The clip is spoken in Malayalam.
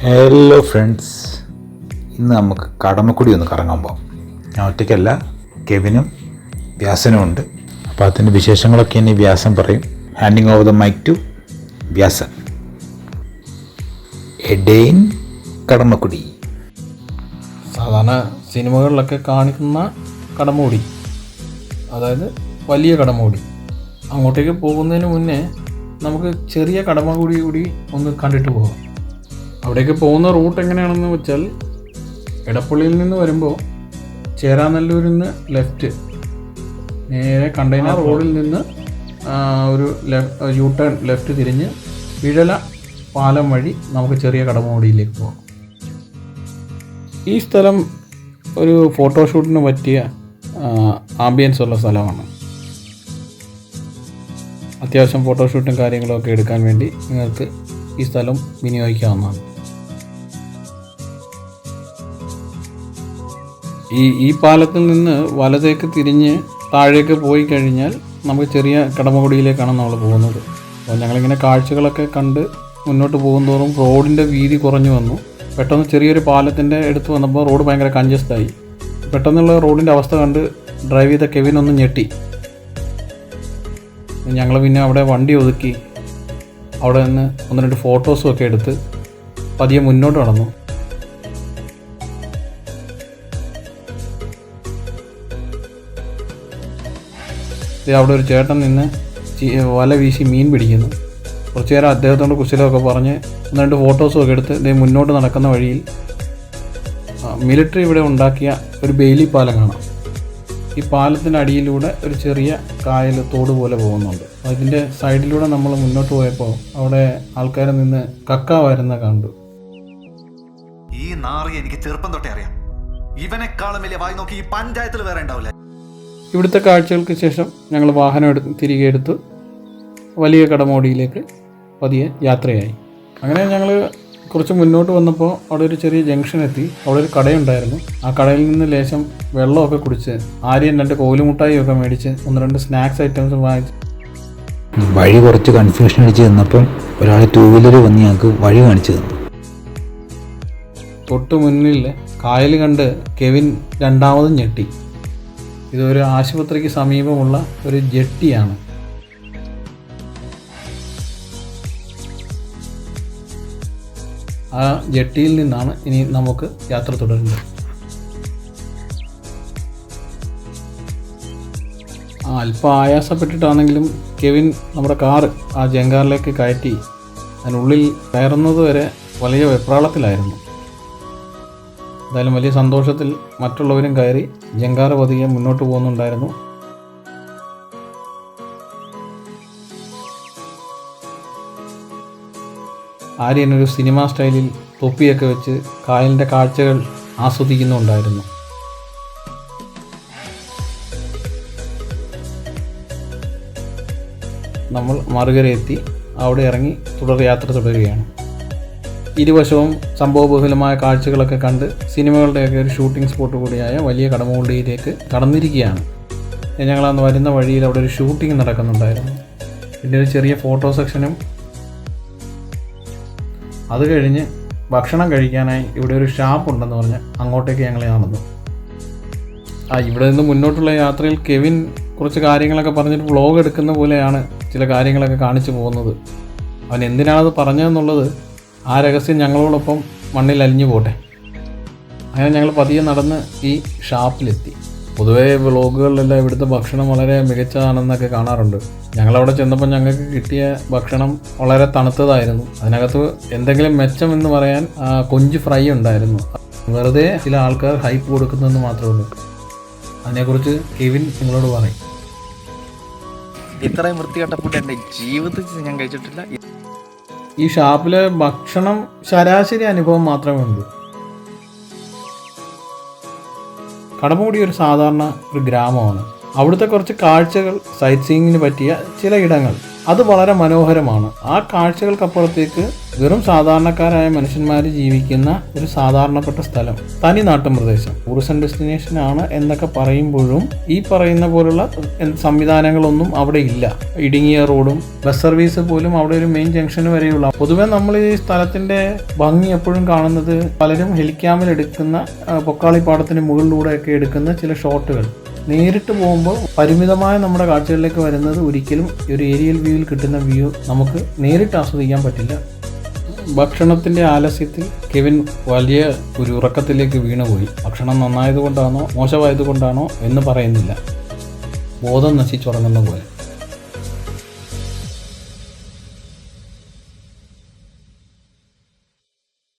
ഹലോ ഫ്രണ്ട്സ്, ഇന്ന് നമുക്ക് കടമക്കുടി ഒന്ന് കറങ്ങാൻ പോകാം. ഞാൻ ഒറ്റയ്ക്കല്ല, കെവിനും വ്യാസനും ഉണ്ട്. അപ്പോൾ അതിൻ്റെ വിശേഷങ്ങളൊക്കെ ഇനി വ്യാസൻ പറയും. Handing over the mic to Vyasan. എഡെയിൻ കടമക്കുടി. സാധാരണ സിനിമകളിലൊക്കെ കാണിക്കുന്ന കടമുടി, അതായത് വലിയ കടമുടി. അങ്ങോട്ടേക്ക് പോകുന്നതിന് മുന്നേ നമുക്ക് ചെറിയ കടമക്കുടി കൂടി ഒന്ന് കണ്ടിട്ട് പോകാം. അവിടേക്ക് പോകുന്ന റൂട്ട് എങ്ങനെയാണെന്ന് വെച്ചാൽ, എടപ്പള്ളിയിൽ നിന്ന് വരുമ്പോൾ ചേരാനല്ലൂരിൽ നിന്ന് ലെഫ്റ്റ് നേരെ കണ്ടെയ്നർ റോഡിൽ നിന്ന് ഒരു യു ടേൺ ലെഫ്റ്റ് തിരിഞ്ഞ് വിഴല പാലം വഴി നമുക്ക് ചെറിയ കടമുടിയിലേക്ക് പോകാം. ഈ സ്ഥലം ഒരു ഫോട്ടോഷൂട്ടിന് പറ്റിയ ആംബിയൻസ് ഉള്ള സ്ഥലമാണ്. അത്യാവശ്യം ഫോട്ടോഷൂട്ടും കാര്യങ്ങളൊക്കെ എടുക്കാൻ വേണ്ടി നിങ്ങൾക്ക് ഈ സ്ഥലം വിനിയോഗിക്കാവുന്നതാണ്. ഈ പാലത്തിൽ നിന്ന് വലതേക്ക് തിരിഞ്ഞ് താഴേക്ക് പോയി കഴിഞ്ഞാൽ നമുക്ക് ചെറിയ കടമക്കുടിയിലേക്കാണ് നമ്മൾ പോകുന്നത്. അപ്പോൾ ഞങ്ങളിങ്ങനെ കാഴ്ചകളൊക്കെ കണ്ട് മുന്നോട്ട് പോകുന്തോറും റോഡിൻ്റെ വീതി കുറഞ്ഞു വന്നു. പെട്ടെന്ന് ചെറിയൊരു പാലത്തിൻ്റെ അടുത്ത് വന്നപ്പോൾ റോഡ് ഭയങ്കര കൺജസ്റ്റായി. പെട്ടെന്നുള്ള റോഡിൻ്റെ അവസ്ഥ കണ്ട് ഡ്രൈവ് ചെയ്ത കെവിൻ ഒന്ന് ഞെട്ടി. ഞങ്ങൾ പിന്നെ അവിടെ വണ്ടി ഒതുക്കി അവിടെ നിന്ന് ഒന്ന് രണ്ട് ഫോട്ടോസും ഒക്കെ എടുത്ത് പതിയെ മുന്നോട്ട് നടന്നു. അവിടെ ഒരു ചേട്ടൻ നിന്ന് വല വീശി മീൻ പിടിക്കുന്നു. കുറച്ച് നേരം അദ്ദേഹത്തോട് കുശലമൊക്കെ പറഞ്ഞ് ഒന്ന് രണ്ട് ഫോട്ടോസും ഒക്കെ എടുത്ത് മുന്നോട്ട് നടക്കുന്ന വഴിയിൽ മിലിറ്ററി ഇവിടെ ഉണ്ടാക്കിയ ഒരു ബെയിലി പാലം കാണാം. ഈ പാലത്തിൻ്റെ അടിയിലൂടെ ഒരു ചെറിയ കായൽ തോട് പോലെ പോകുന്നുണ്ട്. അതിൻ്റെ സൈഡിലൂടെ നമ്മൾ മുന്നോട്ട് പോയപ്പോൾ അവിടെ ആൾക്കാർ നിന്ന് കക്ക വരുന്ന കണ്ടു. ഈ നാറി എനിക്ക് ചെറുപ്പം തൊട്ടേ അറിയാം. ഇവനെക്കാളും വലിയ വായി നോക്കി ഈ പഞ്ചായത്തിൽ വേറെ ഉണ്ടാവില്ല. ഇവിടുത്തെ കാഴ്ചകൾക്ക് ശേഷം ഞങ്ങൾ വാഹനം തിരികെ എടുത്ത് വലിയ കടമുടിയിലേക്ക് പതിയെ യാത്രയായി. അങ്ങനെ ഞങ്ങൾ കുറച്ച് മുന്നോട്ട് വന്നപ്പോൾ അവിടെ ഒരു ചെറിയ ജംഗ്ഷൻ എത്തി. അവിടെ ഒരു കടയുണ്ടായിരുന്നു. ആ കടയിൽ നിന്ന് ലേശം വെള്ളമൊക്കെ കുടിച്ച് ആര്യൻ രണ്ട് കോലുമുട്ടായി ഒക്കെ മേടിച്ച് ഒന്ന് രണ്ട് സ്നാക്സ് ഐറ്റംസ് വാങ്ങിച്ച് വഴി കുറച്ച് കൺഫ്യൂഷൻ അടിച്ച് തന്നപ്പം ഒരാൾ 2 വീലർ വന്ന് ഞങ്ങൾക്ക് വഴി കാണിച്ചു തന്നു. തൊട്ട് മുന്നിൽ കായൽ കണ്ട് കെവിൻ രണ്ടാമതും ഞെട്ടി. ഇതൊരു ആശുപത്രിക്ക് സമീപമുള്ള ഒരു ജെട്ടിയാണ്. ആ ജെട്ടിയിൽ നിന്നാണ് ഇനി നമുക്ക് യാത്ര തുടരുന്നത്. അല്പം ആയാസപ്പെട്ടിട്ടാണെങ്കിലും കെവിൻ നമ്മുടെ കാറ് ആ ജങ്കാറിലേക്ക് കയറ്റി അതിനുള്ളിൽ കയറുന്നത് വരെ വലിയ വെപ്രാളത്തിലായിരുന്നു. എന്തായാലും വലിയ സന്തോഷത്തിൽ മറ്റുള്ളവരും കയറി ജങ്കാറ് പതിയെ മുന്നോട്ട് പോകുന്നുണ്ടായിരുന്നു. ആര്യൻ ഒരു സിനിമ സ്റ്റൈലിൽ തൊപ്പിയൊക്കെ വെച്ച് കായലിൻ്റെ കാഴ്ചകൾ ആസ്വദിക്കുന്നുണ്ടായിരുന്നു. നമ്മൾ മറുകരയെത്തി അവിടെ ഇറങ്ങി യാത്ര തുടരുകയാണ്. ഇരുവശവും സംഭവബഹുലമായ കാഴ്ചകളൊക്കെ കണ്ട് സിനിമകളുടെയൊക്കെ ഒരു ഷൂട്ടിംഗ് സ്പോട്ട് കൂടിയായ വലിയ കടമുടിയിലേക്ക് കടന്നിരിക്കുകയാണ്. ഞങ്ങളന്ന് വരുന്ന വഴിയിൽ അവിടെ ഒരു ഷൂട്ടിംഗ് നടക്കുന്നുണ്ടായിരുന്നു. പിന്നെ ഒരു ചെറിയ ഫോട്ടോ സെക്ഷനും. അത് കഴിഞ്ഞ് ഭക്ഷണം കഴിക്കാനായി ഇവിടെ ഒരു ഷാപ്പ് ഉണ്ടെന്ന് പറഞ്ഞ് അങ്ങോട്ടേക്ക് ഞങ്ങൾ നടന്നു. ഇവിടെ നിന്ന് മുന്നോട്ടുള്ള യാത്രയിൽ കെവിൻ കുറച്ച് കാര്യങ്ങളൊക്കെ പറഞ്ഞിട്ട് വ്ളോഗ് എടുക്കുന്ന പോലെയാണ് ചില കാര്യങ്ങളൊക്കെ കാണിച്ചു പോകുന്നത്. അവൻ എന്തിനാണത് പറഞ്ഞതെന്നുള്ളത് ആ രഹസ്യം ഞങ്ങളോടൊപ്പം മണ്ണിൽ അലിഞ്ഞു പോട്ടെ. അങ്ങനെ ഞങ്ങൾ പതിയെ നടന്ന് ഈ ഷാപ്പിലെത്തി. പൊതുവേ വ്ളോഗുകളിലെല്ലാം ഇവിടുത്തെ ഭക്ഷണം വളരെ മികച്ചതാണെന്നൊക്കെ കാണാറുണ്ട്. ഞങ്ങളവിടെ ചെന്നപ്പോൾ ഞങ്ങൾക്ക് കിട്ടിയ ഭക്ഷണം വളരെ തണുത്തതായിരുന്നു. അതിനകത്ത് എന്തെങ്കിലും മെച്ചം എന്ന് പറയാൻ കൊഞ്ച് ഫ്രൈ ഉണ്ടായിരുന്നു. വെറുതെ ചില ആൾക്കാർ ഹൈപ്പ് കൊടുക്കുന്നതെന്ന് മാത്രമേ ഉള്ളൂ. അതിനെക്കുറിച്ച് കെവിൻ നിങ്ങളോട് പറയും. ഇത്രയും വൃത്തികെട്ട ഫുഡ് എൻ്റെ ജീവിതത്തിൽ ഞാൻ കഴിച്ചിട്ടില്ല. ഈ ഷാപ്പിലെ ഭക്ഷണം ശരാശരി അനുഭവം മാത്രമേ ഉള്ളൂ. കടമുടി ഒരു സാധാരണ ഒരു ഗ്രാമമാണ്. അവിടുത്തെ കുറച്ച് കാഴ്ചകൾ, സൈറ്റ് സീയിങ്ങിന് പറ്റിയ ചില ഇടങ്ങൾ, അത് വളരെ മനോഹരമാണ്. ആ കാഴ്ചകൾക്കപ്പുറത്തേക്ക് വെറും സാധാരണക്കാരായ മനുഷ്യന്മാർ ജീവിക്കുന്ന ഒരു സാധാരണപ്പെട്ട സ്ഥലം, തനി നാട്ടും പ്രദേശം. ടൂറിസം ഡെസ്റ്റിനേഷൻ ആണ് എന്നൊക്കെ പറയുമ്പോഴും ഈ പറയുന്ന പോലുള്ള സംവിധാനങ്ങളൊന്നും അവിടെ ഇല്ല. ഇടുങ്ങിയ റോഡും ബസ് സർവീസ് പോലും അവിടെ ഒരു മെയിൻ ജംഗ്ഷന് വരെയുള്ള. പൊതുവെ നമ്മൾ ഈ സ്ഥലത്തിന്റെ ഭംഗി എപ്പോഴും കാണുന്നത് പലരും ഹെലിക്യാമിൽ എടുക്കുന്ന പൊക്കാളിപ്പാടത്തിന് മുകളിലൂടെയൊക്കെ എടുക്കുന്ന ചില ഷോട്ടുകൾ. നേരിട്ട് പോകുമ്പോൾ പരിമിതമായ നമ്മുടെ കാഴ്ചകളിലേക്ക് വരുന്നത് ഒരിക്കലും ഒരു ഏരിയൽ വ്യൂവിൽ കിട്ടുന്ന വ്യൂ നമുക്ക് നേരിട്ട് ആസ്വദിക്കാൻ പറ്റില്ല. ഭക്ഷണത്തിൻ്റെ ആലസ്യത്തിൽ കെവിൻ വലിയ ഒരു ഉറക്കത്തിലേക്ക് വീണുപോയി. ഭക്ഷണം നന്നായതുകൊണ്ടാണോ മോശമായതുകൊണ്ടാണോ എന്ന് പറയുന്നില്ല, ബോധം നശിച്ചുറങ്ങുന്ന പോലെ.